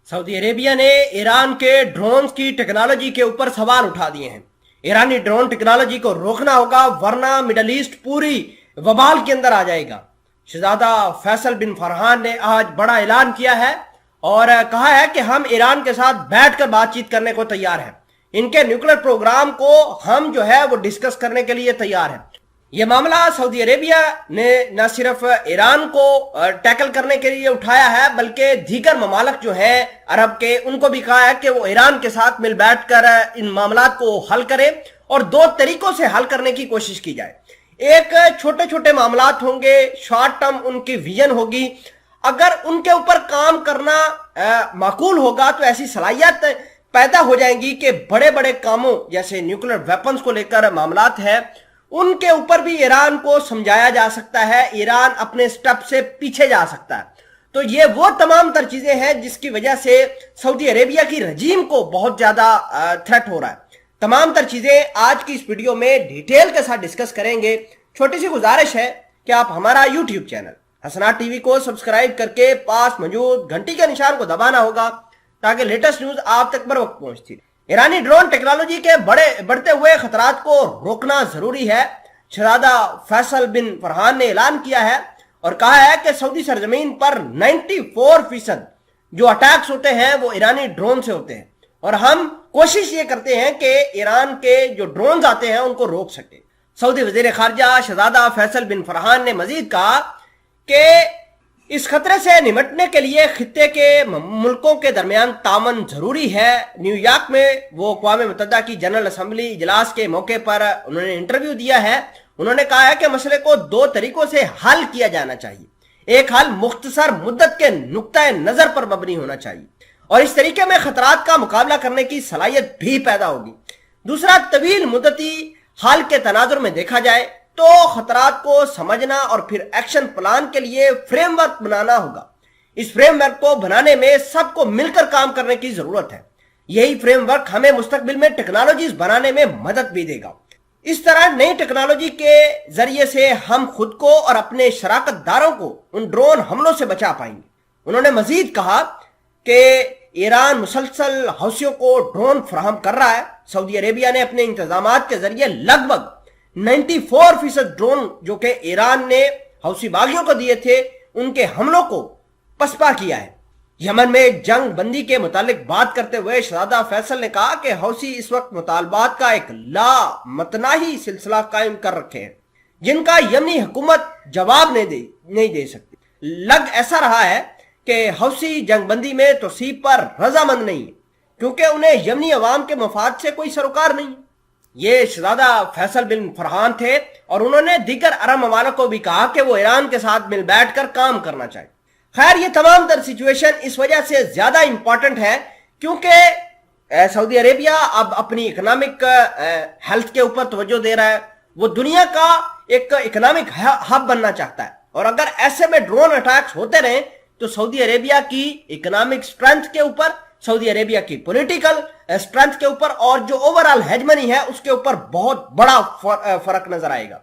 Saudi Arabia ने Iran के drone की टेक्नोलॉजी के ऊपर सवाल उठा दिए हैं। ईरानी ड्रोन टेक्नोलॉजी को रोकना होगा वरना मिडल ईस्ट पूरी वबाल के अंदर आ जाएगा। शहजादा फैसल बिन फरहान ने आज बड़ा ऐलान किया है और कहा है कि हम ईरान के साथ बैठकर बातचीत करने को तैयार हैं। इनके न्यूक्लियर प्रोग्राम को हम जो है वो डिस्कस करने के लिए तैयार हैं। यह मामला सऊदी अरेबिया ने न सिर्फ ईरान को टैकल करने के लिए उठाया है बल्कि दीगर ममालिक जो हैं अरब के, उनको भी कहा है कि वो ईरान के साथ मिल बैठकर इन मामलात को हल करें और दो तरीकों से हल करने की कोशिश की जाए। एक छोटे छोटे मामलात होंगे, शॉर्ट टर्म उनकी विजन होगी। अगर उनके ऊपर काम करना माकूल होगा तो ऐसी सलाहियत पैदा हो जाएंगी कि बड़े बड़े कामों जैसे न्यूक्लियर वेपन्स को लेकर मामलात है उनके ऊपर भी ईरान को समझाया जा सकता है, ईरान अपने स्टेप से पीछे जा सकता है। तो ये वो तमाम तर चीजें हैं जिसकी वजह से सऊदी अरेबिया की रजीम को बहुत ज्यादा थ्रेट हो रहा है। तमाम तर चीजें आज की इस वीडियो में डिटेल के साथ डिस्कस करेंगे। छोटी सी गुजारिश है कि आप हमारा यूट्यूब चैनल हसनात टीवी को सब्सक्राइब करके पास मौजूद घंटी के निशान को दबाना होगा ताकि लेटेस्ट न्यूज आप तक बर वक्त पहुंचती रहे। ईरानी ड्रोन टेक्नोलॉजी के बढ़ते हुए खतरात को रोकना जरूरी है। शहजादा फैसल बिन फरहान ने ऐलान किया है और कहा है कि सऊदी सरजमीन पर 94% जो अटैक्स होते हैं वो ईरानी ड्रोन से होते हैं और हम कोशिश ये करते हैं कि ईरान के जो ड्रोन आते हैं उनको रोक सके। सऊदी वजीर खारजा शहजादा फैसल बिन फरहान ने मजीद कहा कि इस खतरे से निपटने के लिए खित्ते के मुल्कों के दरमियान तामन जरूरी है। न्यूयॉर्क में वो अक़वाम मुत्तहिदा की जनरल असेंबली इजलास के मौके पर उन्होंने इंटरव्यू दिया है। उन्होंने कहा है कि मसले को दो तरीकों से हल किया जाना चाहिए। एक हल मुख्तसर मुद्दत के नुक्ता नजर पर मबनी होना चाहिए और इस तरीके में खतरात का मुकाबला करने की सलाहियत भी पैदा होगी। दूसरा, तवील मुद्दती हल के तनाजुर में देखा जाए तो खतरात को समझना और फिर एक्शन प्लान के लिए फ्रेमवर्क बनाना होगा। इस फ्रेमवर्क को बनाने में सबको मिलकर काम करने की जरूरत है। यही फ्रेमवर्क हमें मुस्तकबिल में टेक्नोलॉजीज बनाने में मदद भी देगा। इस तरह नई टेक्नोलॉजी के जरिए से हम खुद को और अपने शराकतदारों को उन ड्रोन हमलों से बचा पाएंगे। उन्होंने मजीद कहा कि ईरान मुसलसल हौसियों को ड्रोन फराहम कर रहा है। सऊदी अरेबिया ने अपने इंतजामात के जरिए लगभग 94% ड्रोन जो कि ईरान ने हौसी बागियों को दिए थे उनके हमलों को पसपा किया है। यमन में जंग बंदी के मुतालिक बात करते हुए शहजादा फैसल ने कहा कि हौसी इस वक्त मुतालबात का एक लामतनाही सिलसिला कायम कर रखे हैं जिनका यमनी हुकूमत जवाब नहीं दे सकती। लग ऐसा रहा है कि हौसी जंग बंदी में तोसीब पर रजामंद नहीं है क्योंकि उन्हें यमनी अवाम के मफाद से कोई सरोकार नहीं। ये शहजादा फैसल बिन फरहान थे और उन्होंने दीगर अरब ममालिक को भी कहा कि वो ईरान के साथ मिल बैठकर काम करना चाहिए। खैर, ये तमाम तर सिचुएशन इस वजह से ज्यादा इंपॉर्टेंट है क्योंकि सऊदी अरेबिया अब अपनी इकोनॉमिक हेल्थ के ऊपर तवज्जो दे रहा है। वो दुनिया का एक इकोनॉमिक हब बनना चाहता है और अगर ऐसे में ड्रोन अटैक्स होते रहे तो सऊदी अरेबिया की इकोनॉमिक स्ट्रेंथ के ऊपर, सऊदी अरेबिया की पॉलिटिकल स्ट्रेंथ के ऊपर और जो ओवरऑल हेजमनी है उसके ऊपर बहुत बड़ा फर्क नजर आएगा।